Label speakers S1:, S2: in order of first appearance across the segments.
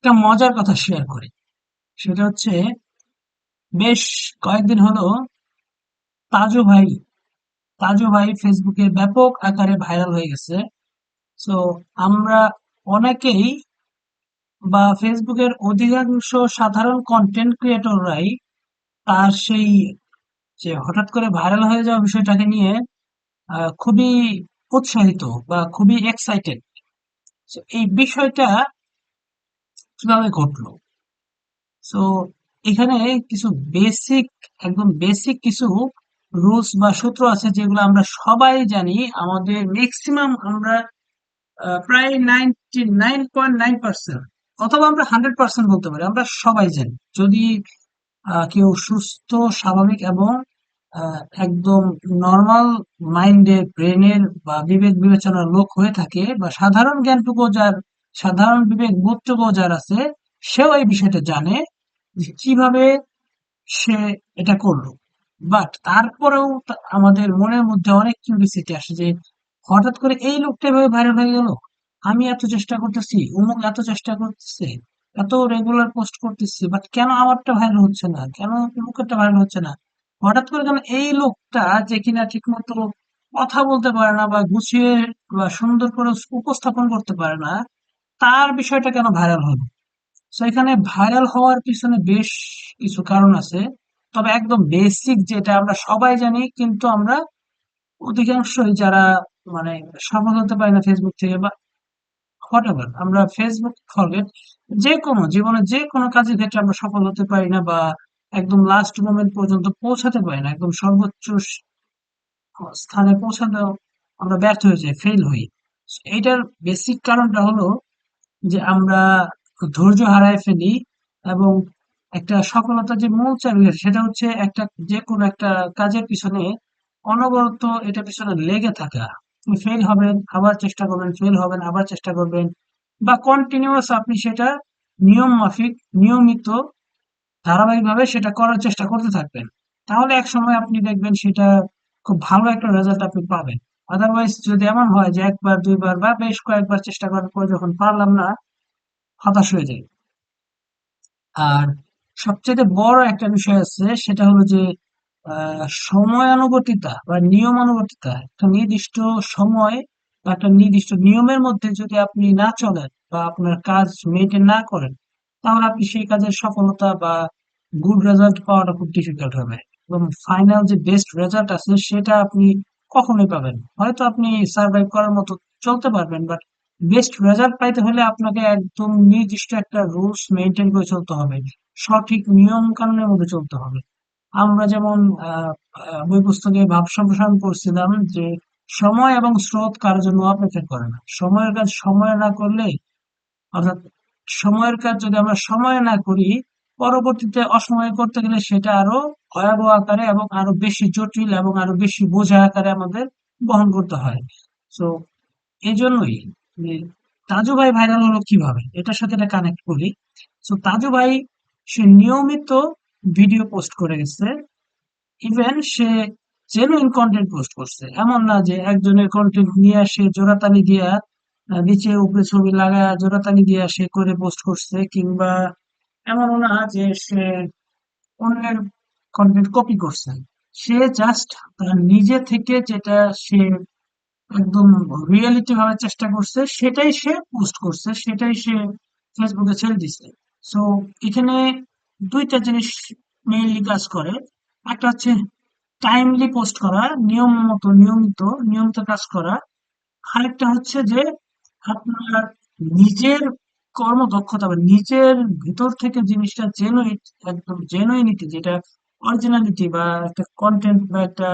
S1: একটা মজার কথা শেয়ার করি। সেটা হচ্ছে বেশ কয়েকদিন হলো তাজু ভাই তাজু ভাই ফেসবুকে ব্যাপক আকারে ভাইরাল হয়ে গেছে। সো আমরা অনেকেই বা ফেসবুকের অধিকাংশ সাধারণ কন্টেন্ট ক্রিয়েটররাই তার সেই যে হঠাৎ করে ভাইরাল হয়ে যাওয়া বিষয়টাকে নিয়ে খুবই উৎসাহিত বা খুবই এক্সাইটেড। এই বিষয়টা কিভাবে ঘটলো? সো এখানে কিছু বেসিক একদম বেসিক কিছু রুলস বা সূত্র আছে যেগুলো আমরা সবাই জানি। আমাদের ম্যাক্সিমাম আমরা প্রায় 99.9% অথবা আমরা 100% বলতে পারি, আমরা সবাই জানি। যদি কেউ সুস্থ, স্বাভাবিক এবং একদম নর্মাল মাইন্ডের, ব্রেনের বা বিবেক বিবেচনার লোক হয়ে থাকে বা সাধারণ জ্ঞানটুকু যার, সাধারণ বিবেক বোধটুকু যার আছে, সেও এই বিষয়টা জানে যে কিভাবে সে এটা করলো। বাট তারপরেও আমাদের মনের মধ্যে অনেক কিউরিসিটি আসে যে হঠাৎ করে এই লোকটা এভাবে ভাইরাল হয়ে গেল। আমি এত চেষ্টা করতেছি, অমুক এত চেষ্টা করতেছে, এত রেগুলার পোস্ট করতেছি, বাট কেন আমারটা ভাইরাল হচ্ছে না, কেন অমুকেরটা ভাইরাল হচ্ছে না? হঠাৎ করে কেন এই লোকটা, যে কিনা ঠিক মতো কথা বলতে পারে না বা গুছিয়ে বা সুন্দর করে উপস্থাপন করতে পারে না, তার বিষয়টা কেন ভাইরাল হলো? সো এখানে ভাইরাল হওয়ার পিছনে বেশ কিছু কারণ আছে। তবে একদম বেসিক যেটা আমরা সবাই জানি, কিন্তু আমরা অধিকাংশই যারা মানে সফল হতে পারি না ফেসবুক থেকে বা হোয়াটএভার, আমরা ফেসবুক ফরগেট, যে কোনো জীবনে যে কোনো কাজের ক্ষেত্রে আমরা সফল হতে পারি না বা একদম লাস্ট মোমেন্ট পর্যন্ত পৌঁছাতে পারি না, একদম সর্বোচ্চ স্থানে পৌঁছাতেও আমরা ব্যর্থ হয়ে যাই, ফেল হই। এইটার বেসিক কারণটা হলো যে আমরা ধৈর্য হারায় ফেলি এবং একটা সফলতার যে মূল চাবিকাঠি সেটা হচ্ছে একটা, যে কোনো একটা কাজের পিছনে অনবরত এটা পিছনে লেগে থাকা। আপনি ফেল হবেন, আবার চেষ্টা করবেন, ফেল হবেন, আবার চেষ্টা করবেন, বা কন্টিনিউয়াস আপনি সেটা নিয়ম মাফিক, নিয়মিত, ধারাবাহিকভাবে সেটা করার চেষ্টা করতে থাকবেন। তাহলে এক সময় আপনি দেখবেন সেটা খুব ভালো একটা রেজাল্ট আপনি পাবেন। আদারওয়াইজ যদি এমন হয় যে একবার দুইবার বা বেশ কয়েকবার চেষ্টা করার পর যখন পারলাম না, হতাশ হয়ে যাই। আর সবচেয়ে বড় একটা বিষয় আছে, সেটা হলো যে সময়ানুবর্তিতা বা নিয়মানুবর্তিতা। একটা নির্দিষ্ট সময় বা একটা নির্দিষ্ট নিয়মের মধ্যে যদি আপনি না চলেন বা আপনার কাজ মেনটেন না করেন, তাহলে আপনি সেই কাজের সফলতা বা গুড রেজাল্ট পাওয়াটা খুব ডিফিকাল্ট হবে। এবং ফাইনাল যে বেস্ট রেজাল্ট আছে সেটা আপনি কখনোই পাবেন না। হয়তো আপনি সার্ভাইভ করার মতো চলতে পারবেন, বাট বেস্ট রেজাল্ট পাইতে হলে আপনাকে একদম নির্দিষ্ট একটা রুলস মেনটেন করে চলতে হবে, সঠিক নিয়ম কানুনের মধ্যে চলতে হবে। আমরা যেমন বই পুস্তকে ভাব সম্প্রসারণ করছিলাম যে সময় এবং স্রোত কারোর জন্য অপেক্ষা করে না। সময়ের কাজ সময়ে না করলে, অর্থাৎ সময়ের কাজ যদি আমরা সময়ে না করি, পরবর্তীতে অসময়ে করতে গেলে সেটা আরো ভয়াবহ আকারে এবং আরো বেশি জটিল এবং আরো বেশি বোঝা আকারে আমাদের বহন করতে হয়। তো এই জন্যই যে তাজু ভাই ভাইরাল হলো কিভাবে, এটার সাথে এটা কানেক্ট করি। তো তাজু ভাই সে নিয়মিত ভিডিও পোস্ট করে গেছে। ইভেন সে জেনুইন কন্টেন্ট পোস্ট করছে, এমন না যে একজনের কন্টেন্ট নিয়ে সে জোড়াতালি দিয়া নিচে উপরে ছবি লাগায় জোড়াতালি দিয়া সে করে পোস্ট করছে, কিংবা এমনও না যে সে অন্যের কন্টেন্ট কপি করছে। সে জাস্ট তার নিজে থেকে যেটা সে একদম রিয়েলিটি ভাবে চেষ্টা করছে সেটাই সে পোস্ট করছে, সেটাই সে ফেসবুকে ছেড়ে দিছে। সো এখানে দুইটা জিনিস মেইনলি কাজ করে। একটা হচ্ছে টাইমলি পোস্ট করা, নিয়ম মতো নিয়মিত কাজ করা। আরেকটা হচ্ছে যে আপনার নিজের কর্মদক্ষতা বা নিজের ভিতর থেকে জিনিসটা জেনুইন, একদম জেনুইনিটি, যেটা অরিজিনালিটি বা একটা কন্টেন্ট বা একটা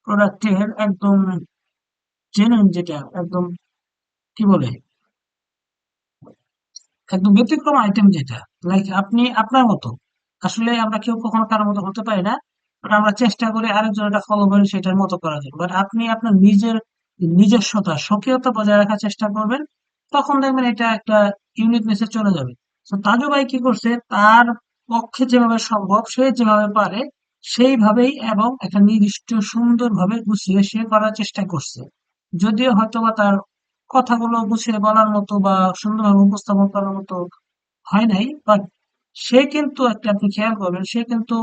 S1: প্রোডাক্টের একদম জেনুইন, যেটা একদম কি বলে, একদম ব্যতিক্রম আইটেম, যেটা লাইক আপনি আপনার মতো। আসলে আমরা কেউ কখনো কারোর মতো হতে পারি না, বাট আমরা চেষ্টা করি আরেকজন এটা ফলো করে সেটার মতো করার জন্য। বাট আপনি আপনার নিজস্বতা, স্বকীয়তা বজায় রাখার চেষ্টা করবেন, তখন দেখবেন এটা একটা ইউনিকনেসে চলে যাবে। তো তাজু ভাই কি করছে, তার পক্ষে যেভাবে সম্ভব সে যেভাবে পারে সেইভাবেই এবং একটা নির্দিষ্ট সুন্দরভাবে গুছিয়ে সে করার চেষ্টা করছে। যদিও হয়তোবা তার কথাগুলো গুছিয়ে বলার মতো বা সুন্দরভাবে উপস্থাপন করার মতো হয় নাই, বাট সে কিন্তু একটা, আপনি খেয়াল করবেন, সে কিন্তু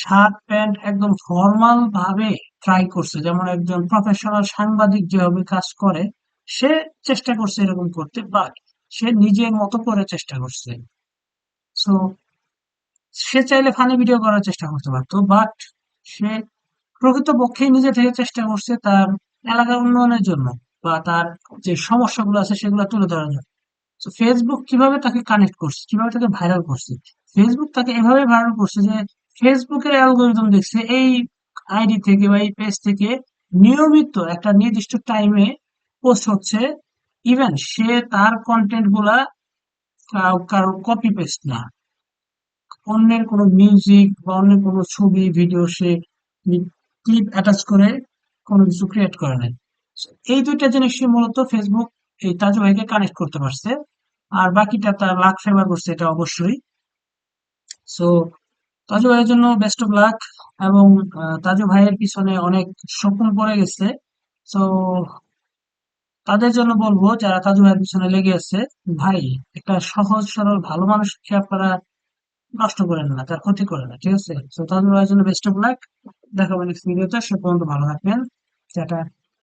S1: শার্ট প্যান্ট একদম ফর্মাল ভাবে ট্রাই করছে, যেমন একজন প্রফেশনাল সাংবাদিক যেভাবে কাজ করে সে চেষ্টা করছে এরকম করতে, বাট সে নিজের মতো করে চেষ্টা করছে। সো সে চাইলে ফানি ভিডিও করার চেষ্টা করতে পারতো, বাট সে প্রকৃতপক্ষে নিজে থেকে চেষ্টা করছে তার এলাকার উন্নয়নের জন্য বা তার যে সমস্যাগুলো আছে সেগুলো তুলে ধরার জন্য। তো ফেসবুক কিভাবে তাকে কানেক্ট করছে, কিভাবে তাকে ভাইরাল করছে? ফেসবুক তাকে এভাবে ভাইরাল করছে যে ফেসবুকের অ্যালগোরিদম দেখছে এই আইডি থেকে বা এই পেজ থেকে নিয়মিত একটা নির্দিষ্ট টাইমে পোস্ট হচ্ছে। ইভেন সে তার কন্টেন্ট গুলা কারোর কপি পেস্ট না, অন্যের কোনো মিউজিক বা অন্যের কোনো ছবি ভিডিও সে ক্লিপ অ্যাটাচ করে কোনো কিছু ক্রিয়েট করে নাই। So, এই দুইটা জিনিসই মূলত ফেসবুক এই তাজু ভাইকে কানেক্ট করতে পারছে, আর বাকিটা তার লাক ফেভার করছে, এটা অবশ্যই। সো তাজু ভাইয়ের জন্য বেস্ট অফ লাক। এবং তাজু ভাইয়ের পিছনে অনেক স্বপ্ন পড়ে গেছে। সো তাদের জন্য বলবো যারা তাজু ভাইয়ের পিছনে লেগে আছে, ভাই একটা সহজ সরল ভালো মানুষকে আপনারা নষ্ট করেন না, তার ক্ষতি করেন না, ঠিক আছে? তো তাজু ভাইয়ের জন্য বেস্ট অফ লাক। দেখা হবে নেক্সট ভিডিওতে, সে পর্যন্ত ভালো থাকবেন। টাটা।